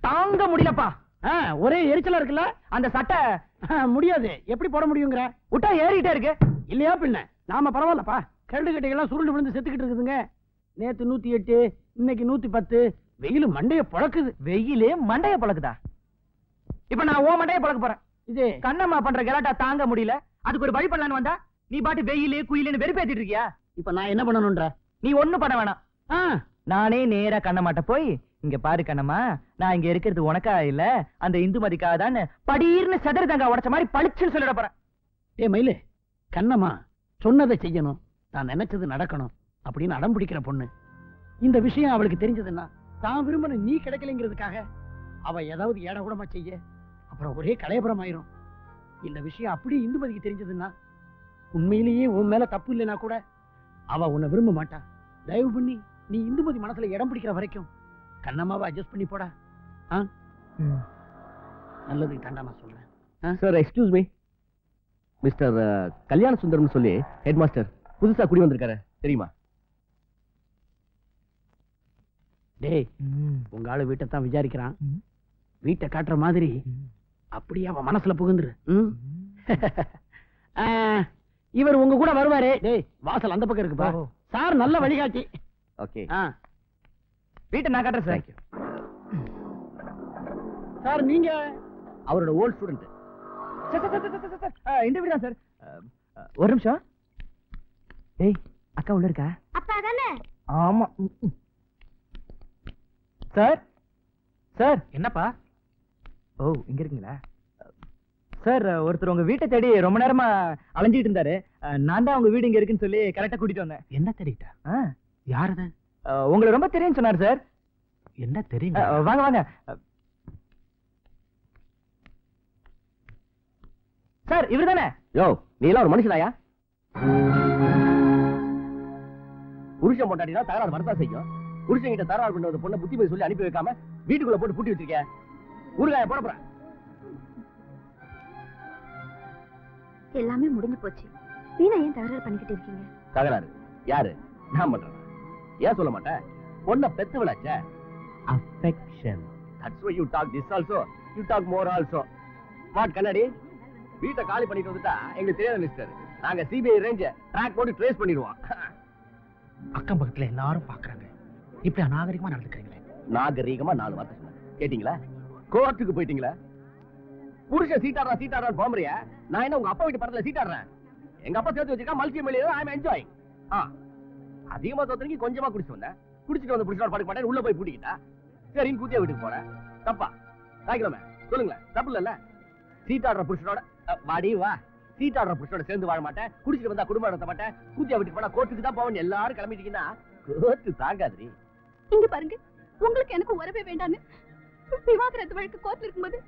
தாங்க முடியலப்பா. ஒரே எரிச்சலா இருக்குல்ல? அந்த சட்டை முடியாது. எப்படி போட முடியுங்கிற? விட்டா ஏறிட்டே இருக்கு. இல்லையா பின்ன? நாம பரவாயில்லப்பா. கரண்டு கட்டைகள்லாம் சுருண்டு விழுந்து செத்துக்கிட்டு இருக்குதுங்க. நேத்து 108, இன்னைக்கு 110. வெயில் மண்டைய பழக்குது. வெயிலே மண்டைய பழக்குதா? இப்ப நான் ஓ மண்டைய பழக்க போறேன். இது கண்ணம்மா பண்ற கலாட்டா தாங்க முடியல. அதுக்கு ஒரு வழி பண்ணலான்னு வந்தா நீ பாட்டு வெயிலே குயிலேன்னு வெறுப்பேத்திட்டு இருக்கியா? இப்ப நான் என்ன பண்ணணும்ன்ற? நீ ஒண்ணும் பண்ண வேணாம். நானே நேரா கண்ணம்மாட்ட போய், இங்க பாரு கண்ணம்மா, நான் இங்க இருக்கிறது உனக்கா இல்ல அந்த இந்துமதிக்காக தான் படீர்னு சதுர தங்க உடைச்ச மாதிரி பளிச்சுன்னு சொல்லிட போறேன். மயிலு, கண்ணம்மா சொன்னதை செய்யணும், நான் நினைச்சது நடக்கணும் அப்படின்னு அடம் பிடிக்கிற பொண்ணு. இந்த விஷயம் அவளுக்கு தெரிஞ்சதுன்னா தான் விரும்பின நீ கிடைக்கலைங்கிறதுக்காக அவ ஏதாவது ஏட கூடமா செய்ய அப்புறம் ஒரே கலையபுரம் ஆயிரும். இந்த விஷயம் அப்படி இந்துமதிக்கு தெரிஞ்சதுன்னா உண்மையிலேயே உன் மேல தப்பு இல்லைன்னா கூட அவ உன்னை விரும்ப மாட்டா. தயவு பண்ணி நீ இந்துமதி மனசுல இடம் பிடிக்கிற வரைக்கும் கண்ணம்மாவை அட்ஜஸ்ட் பண்ணி போடா. நல்லதுக்கு தாண்டா நான் சொல்றேன். சார் எக்ஸ்கியூஸ் மீ, மிஸ்டர் கல்யாண சுந்தரம்னு சொல்லி ஹெட் மாஸ்டர் புதுசா குடி வந்திருக்காரு, தெரியுமா? டேய், உங்க ஆளு வீட்டை தான் விசாரிக்கிறான். வீட்டை காட்டுற மாதிரி அப்படியே அவன் மனசுல புகுந்துரு. இவர் உங்க கூட வருவாரு. டேய், வாசல் அந்த பக்கம் இருக்குப்பா. சார் நல்ல வழிகாட்டி. ஓகே, வீட்டை நான் காட்டுறேன் சார். சார் நீங்க அவரோட ஓல்ட் ஸ்டூடெண்ட். இந்த வீடு தான் சார். ஒரு நிமிஷம். டேய், அக்கா உள்ள இருக்கா? அப்பா தானே? ஆமா சார். சார் என்னப்பா? ஓ, இங்க இருக்கீங்களா சார்? ஒருத்தர் உங்க வீட்டை தேடி ரொம்ப நேரமா அலைஞ்சிட்டு இருந்தாரு. நான் தான் உங்க வீடு இங்க இருக்குன்னு சொல்லி கரெக்டா கூட்டிட்டு வந்தேன். என்ன தெரியுதா? யாருது? உங்களுக்கு ரொம்ப தெரியும் சொன்னார் சார். என்ன தெரியும்? வாங்க வாங்க சார். இவர் தானே? யோ, நீ எல்லாம் ஒரு மனுஷனாயா? புருஷன் பொண்டாட்டினா தகராறு வரதான் செய்யும். புருஷன் கிட்ட தகராறு பண்ண ஒரு பொண்ணை புத்தி போய் சொல்லி அனுப்பி வைக்காம வீட்டுக்குள்ள போட்டு பூட்டி வச்சிருக்க. ஊருகாய போட போறேன். எல்லாமே முடிஞ்சு போச்சு. வீணா ஏன் தகராறு பண்ணிக்கிட்டு இருக்கீங்க? தகராறு யாரு? நான் பண்றேன். ஏன் சொல்ல மாட்டேன்? பொண்ணை பெத்து விளாச்ச. affection. That's why you talk this also. You talk more also. What கண்ணாடி? வீட்டை காலி பண்ணிட்டு வந்துட்டா எங்களுக்கு தெரியாத மிஸ்டர். நாங்க சிபிஐ ரேஞ்ச் ட்ராக் போட்டு ட்ரேஸ் பண்ணிடுவோம். அக்கம் பக்கத்துல எல்லாரும் பாக்குறாங்க. இப்படி அநாகரிகமா நடந்துக்கிறீங்களே. நாகரிகமா 4 வார்த்தை சொன்னேன், கேட்டீங்களா? கோர்ட்டுக்கு போயிட்டீங்களா? புருஷன் சீட்டாடுறா போம்பறியா? நான் என்ன உங்க அப்பா வீட்டு படத்துல சீட்டாடுறேன்? எங்க அப்பா சேர்த்து வச்சிருக்கா மல்டி மில்லியன். ஐ அம் என்ஜாயிங். அதிகமா தோத்தனைக்கு கொஞ்சமா குடிச்சு வந்தேன். குடிச்சிட்டு வந்து புருஷனோட படுக்க மாட்டேன், உள்ள போய் பூட்டிக்கிட்டா. சரின்னு கூத்தியா வீட்டுக்கு போறேன். தப்பா? தாய்க்கிழமை சொல்லுங்களேன், தப்பு இல்ல? சீட்டாடுற புருஷனோட வாடி வா. சீட்டாடுற புருஷனோட சேர்ந்து வாழ மாட்டேன், குடிச்சிட்டு வந்தா குடும்பம் நடத்த மாட்டேன், கூத்தியா வீட்டுக்கு போனா கோர்ட்டுக்கு தான் போவேன். எல்லாரும் கிளம்பிட்டீங்கன்னா கோர்ட்டு தாங்காதுரி. இங்க பாருங்க, உங்களுக்கு எனக்கு உறவே வேண்டான்னு விவாகரத்து வழக்கு கோர்ட்ல இருக்கும்போது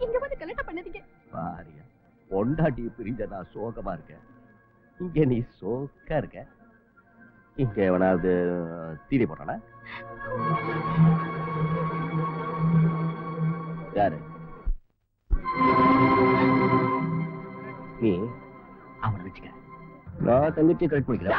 இங்க வந்து கலெக்ட் பண்ணாதீங்க. பாரியா, பொண்டாட்டி பிரிஞ்ச நான் சோகமா இருக்கேன், இங்க நீ சோக்கா இருக்க. இங்க எவனாவது தீனி போட்டானா? யாரு? நீ அவனை வச்சுக்க, நான் தங்கச்சி கரெக்ட் பண்ணிக்கிறேன்.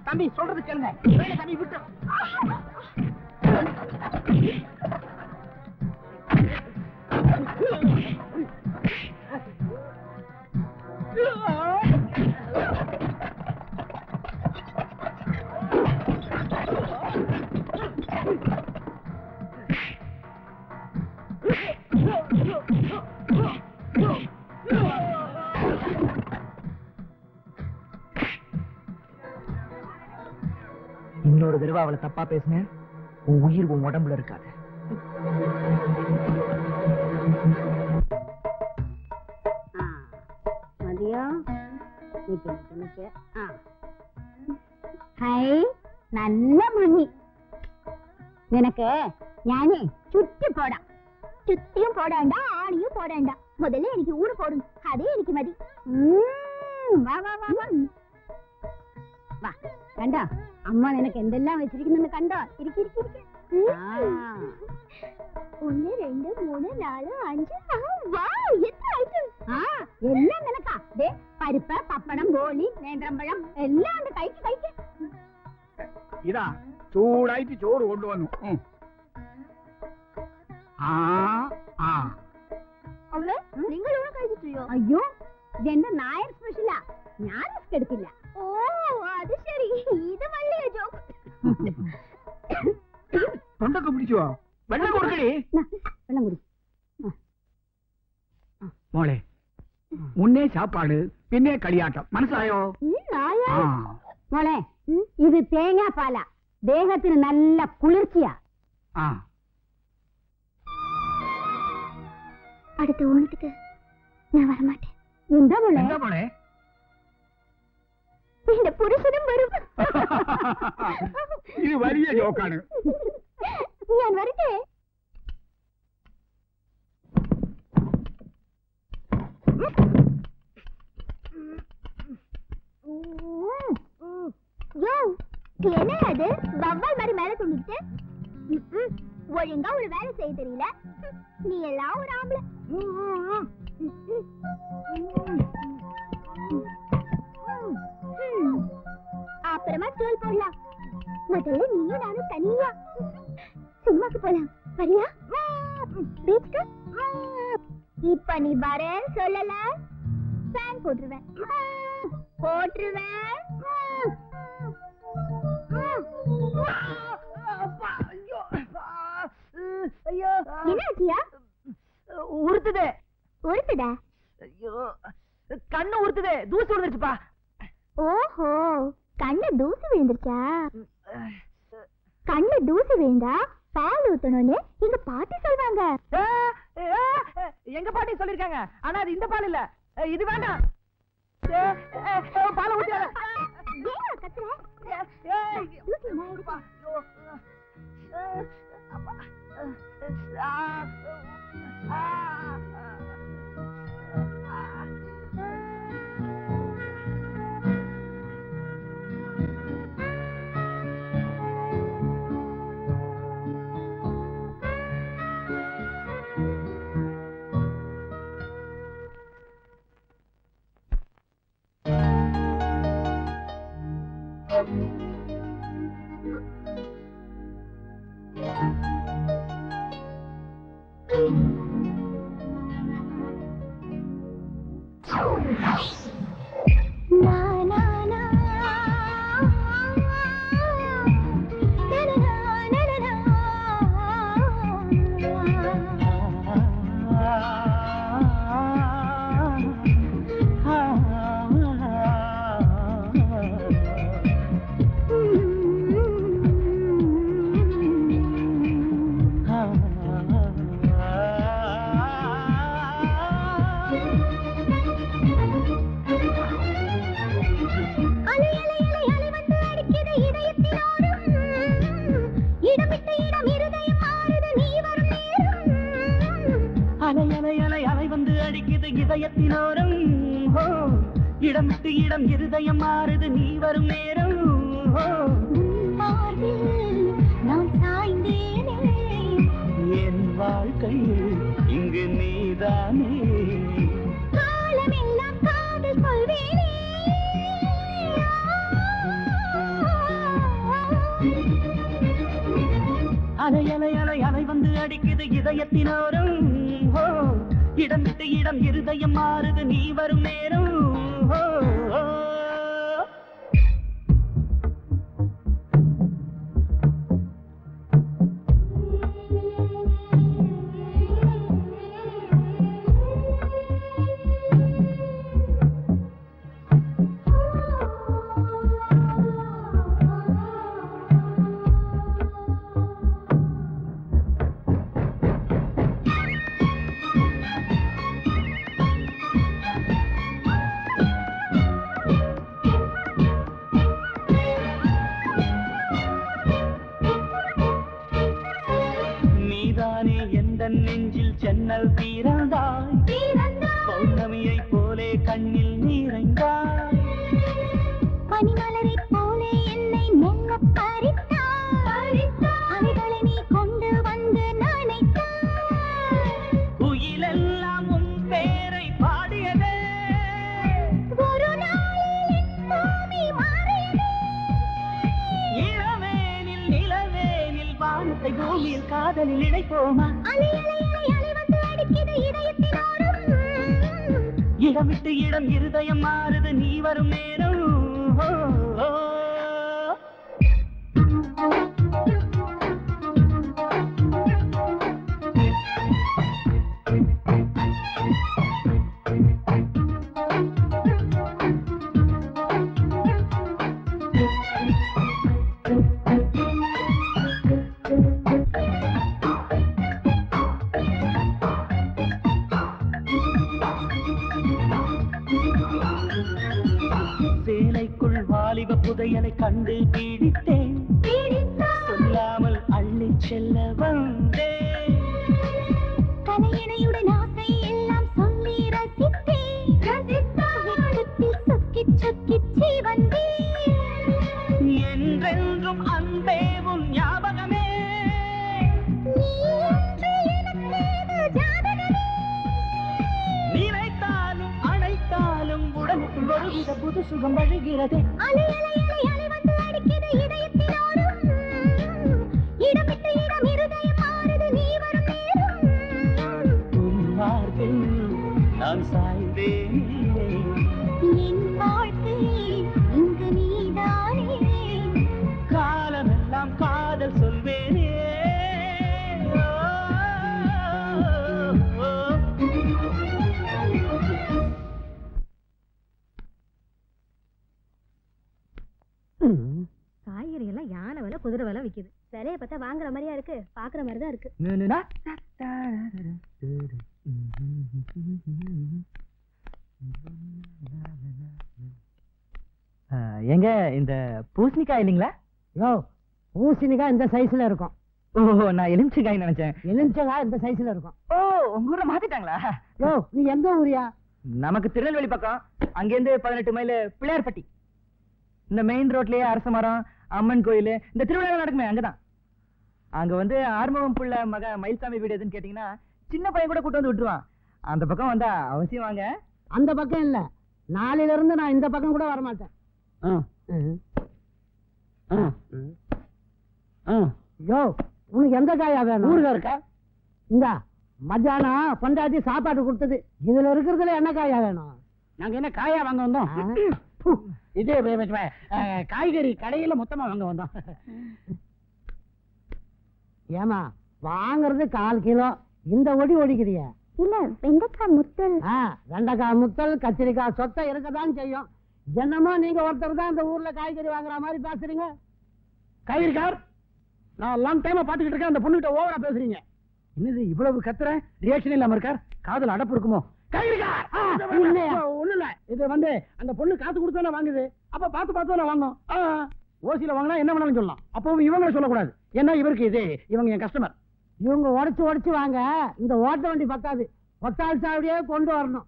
தம்பி சொல்றது கேளுங்க. தம்பி விட்டு இன்னொரு தடவை அவளை தப்பா பேசுனேன், உன் உயிர் உன் உடம்புல இருக்காது. மதியம் ഹൈ നല്ല ഭംഗി. നിനക്ക് ഞാനേ ചുറ്റി പോടാം. ചുറ്റിയും പോടണ്ട, ആണിയും പോടണ്ട. മുതലേ എനിക്ക് ഊണ് പോടും, അതേ എനിക്ക് മതി. വാ വാ വാ വാ വാ. കണ്ടോ അമ്മ നിനക്ക് എന്തെല്ലാം വെച്ചിരിക്കുന്നെന്ന് കണ്ടോ? ഇരിക്കിരിക്കിരിക്ക. 1 2 3 4 5 എത്ര ഐറ്റംസ്. എല്ലാം നിനക്കാ. പരിപ്പ്, പപ്പടം, ബോളി, നേന്ത്രമ്പഴം എല്ലാം ഉണ്ട്. കഴിക്ക് കഴിക്ക്. ഇതാ ചൂടായിട്ട് ചോറ് കൊണ്ടുവന്നു. അവളെ നിങ്ങൾ ഊണ് കഴിച്ചിട്ടില്ലയോ? അയ്യോ ഇതെന്റെ നായർ സ്പെഷ്യലാ. ഞാൻ റിസ്ക് എടുക്കില്ല. ഓ അത് ശരി, ഇത് വലിയ ജോക്ക്. തൊണ്ടൊക്കെ പിടിച്ചുവോ? വെള്ളം കൊടുക്കണേ. വെള്ളം കുടി മോളെ. മുന്നേ சாப்பாடு പിന്നെ കളിയാട്ടം, മനസ്സിലായോ? മോളെ ഇത് തേങ്ങാപ്പാല, ദേഹത്തിന് നല്ല കുളിർച്ചയാ. അടുത്ത ഓണத்துக்கு ഞാൻ வரமாட்டேன். എന്താ മോളെ? എന്റെ പുരുഷനും വരും. ഇത് വലിയ ജോക്കാണ്. ഞാൻ വരട്ടെ. என்ன அது வவ்வால் மாதிரி மேல துண்டிட்டு? ஒழுங்கா ஒரு வேலை செய்ய தெரியல. நீ எல்லாம் ஒரு ஆம்பளை. அப்புறமா ஸ்டூல் போடலாம். முதல்ல நீயும் நானும் தனியா சினிமாக்கு போலாம். வரியா? பீச்சுக்கு? இப்ப நீ வரேன்னு சொல்லல, ஃபேன் போட்டுருவேன். என்னாச்சியா? உறுத்துது. உறுத்துடா? ஐயோ கண்ணு உறுத்துது. தூசு விழுந்துருச்சுப்பா. ஓஹோ கண்ணு தூசி விழுந்துருச்சா? கண்ணு தூசி விழுந்தா பால் ஊத்தணும்னு எங்க பாட்டி சொல்வாங்க. எங்க பாட்டி சொல்லிருக்காங்க. ஆனா அது இந்த பால் இல்ல. இது வேண்டாம். பாலை ஊத்தியாத. இதயத்தினோரம் இடம் விட்டு இடம் இருதயம் மாறுது நீ வரும் நேரம். நான் சாய்ந்தேனே என் வாழ்க்கை இங்கு நீதானே. காலமெல்லாம் காதல் சொல்வேனே. அலை அலை அலை அலை வந்து அடிக்குது இதயத்தினோரம். இடம் விட்டு இடம் இருதயம் மாறுது நீ வரும் நேரம். பிறந்தாய் பௌர்ணமியை போலே கண்ணில் நீரைந்தாய் பனிமலரை போலே என்னை மெல்ல பறித்தாய் அவைகளை நீ கொண்டு வந்து நனைத்தாய் குயிலெல்லாம் உன் பேரை பாடியதே ஒரு நாளில் என் பூமி மாறியதே இளவேனில் நிலவேனில் வானத்தை பூமியில் காதலில் இணைப்போமா அலை அலை அலை அலை வந்து அடிக்குது இதயத்தினோரும் இடம் விட்டு இடம் இருதயம் மாறுது நீ வரும் நேரம் சேலைக்குள் வாலிப புதையலை கண்டு பீடித்தேன் சொல்லாமல் அள்ளி செல்ல வந்தேன் கலையணையுடன் ஆசை எல்லாம் சொல்லி ரசித்தேன் வெட்கத்தில் சொக்கி சொக்கி வந்தேன் என்றென்றும் அன்பே உன் ஞாபகமே நீ என்று எனக்கேது ஜாதகமே நினைத்தாலும் அழைத்தாலும் உடலுக்குள் ஒருவித புது சுகம் வழிகிறது அலை அலை அலை அலை வந்து அடிக்குது இதயத்தினோரும் இடம் விட்டு இடம் இருதயம் மாறுது நீ வரும் நேரம் உன் மார்பில் நான் சாய்ந்தேன் என் வாழ்க்கை இங்கு நீதானே காலமெல்லாம் காதல் சொல்வேனே காய்கறி எல்லாம் யானை விலை குதிரை விலை விக்குது விலைய பார்த்தா வாங்குற மாதிரியா இருக்கு பாக்குற மாதிரி தான் இருக்கு எங்க இந்த பூசணிக்காய் இல்லைங்களா? யோ பூசணிக்காய் இந்த சைஸ்ல இருக்கும். ஓ நான் எலுமிச்சக்காய் நினைச்சேன். எலுமிச்சக்காய் இந்த சைஸ்ல இருக்கும். ஓ உங்க ஊர்ல மாத்திட்டாங்களா? யோ நீ எந்த ஊரியா? நமக்கு திருநெல்வேலி பக்கம். அங்கிருந்து 18 மைல் பிள்ளையார்பட்டி. இந்த மெயின் ரோட்லயே அரச மரம், அம்மன் கோயில், இந்த திருவிழா நடக்குமே அங்கதான். அங்க வந்து ஆர்மவம் புள்ள மக மயில்சாமி வீடு எதுன்னு கேட்டீங்கன்னா சின்ன பையன் கூட கூட்டு வந்து விட்டுருவான். அந்த பக்கம் வந்தா அவசியம் வாங்க. அந்த பக்கம் இல்ல, நாளையில இருந்து நான் இந்த பக்கம் கூட வர மாட்டேன். யோ உனக்கு எந்த காயா வேணும்? ஊருகா இருக்கா? இந்த மத்தியானம் பொண்டாட்டி சாப்பாடு கொடுத்தது இதுல இருக்கிறதுல என்ன காயா வேணும்? நாங்க என்ன காயா வாங்க வந்தோம்? இது காய்கறி கடையில மொத்தமா வாங்க வந்தோம். ஏமா வாங்குறது 1/4 கிலோ, இந்த ஒடி ஒடிக்கிறிய? இல்ல வெண்டைக்காய் முத்தல். வெண்டைக்காய் முத்தல், கத்திரிக்காய் சொத்தை இருக்கதான் செய்யும். என்னமோ நீங்க ஒருத்தர் தான் இந்த ஊர்ல காய்கறி வாங்குற மாதிரி பேசுறீங்க. காய்கறி கார் நான் லாங் டைமா பாத்துக்கிட்டு இருக்கேன். அந்த பொண்ணுகிட்ட ஓவரா பேசுறீங்க. என்னது இவ்வளவு கத்துற? ரியாக்ஷன் இல்லாம இருக்கார். காதுல அடப்பு இருக்குமோ? காய்கறி கார் ஒண்ணு இல்ல, இது வந்து அந்த பொண்ணு காசு கொடுத்தா வாங்குது. அப்ப பார்த்து பார்த்து வாங்கும். ஓசியில வாங்கினா என்ன வேணாலும் சொல்லலாம். அப்பவும் இவங்களை சொல்லக்கூடாது. ஏன்னா இவருக்கு இது இவங்க என் கஸ்டமர். இவங்க உடைச்சு உடைச்சு வாங்க. இந்த ஓட்ட வண்டி பத்தாது, ஒத்தாள் சாவடியே கொண்டு வரணும்.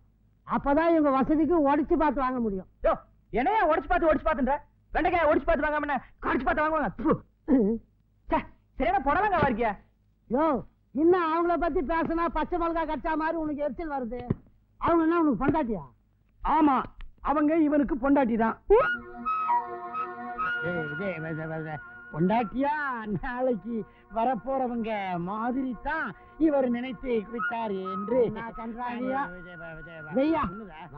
அப்பதான் இவங்க வசதிக்கு உடைச்சு பார்த்து வாங்க முடியும். என்னையா உடைச்சு பார்த்துன்ற? வெண்டைக்காய் உடைச்சு பார்த்து வாங்காம கடிச்சு பார்த்து வாங்குவாங்க. சரியான புடலங்க வாரிக்கியா? யோ இன்னும் அவங்கள பத்தி பேசினா பச்சை மிளகா கச்சா மாதிரி உனக்கு எரிச்சல் வருது. அவங்க என்ன உனக்கு பொண்டாட்டியா? ஆமா, அவங்க இவனுக்கு பொண்டாட்டி தான். பொண்டாட்டியா நாளைக்கு வரப்போறவங்க மாதிரி தான் இவர் நினைத்து விட்டார் என்று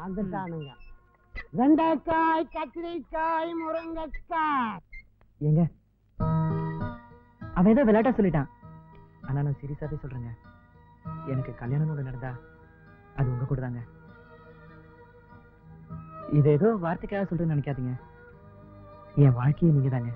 வந்துட்டானுங்க. வெண்டைக்காய், கத்திரிக்காய், முருங்கைக்காய். ஏங்க அவன் ஏதோ விளையாட்டா சொல்லிட்டான். ஆனா நான் சீரியஸாவே சொல்றேங்க, எனக்கு கல்யாணம் நடந்தா அது உங்க கூட தாங்க. இது ஏதோ வார்த்தைக்காக சொல்றேன்னு நினைக்காதீங்க. என் வாழ்க்கையை நீங்க தாங்க.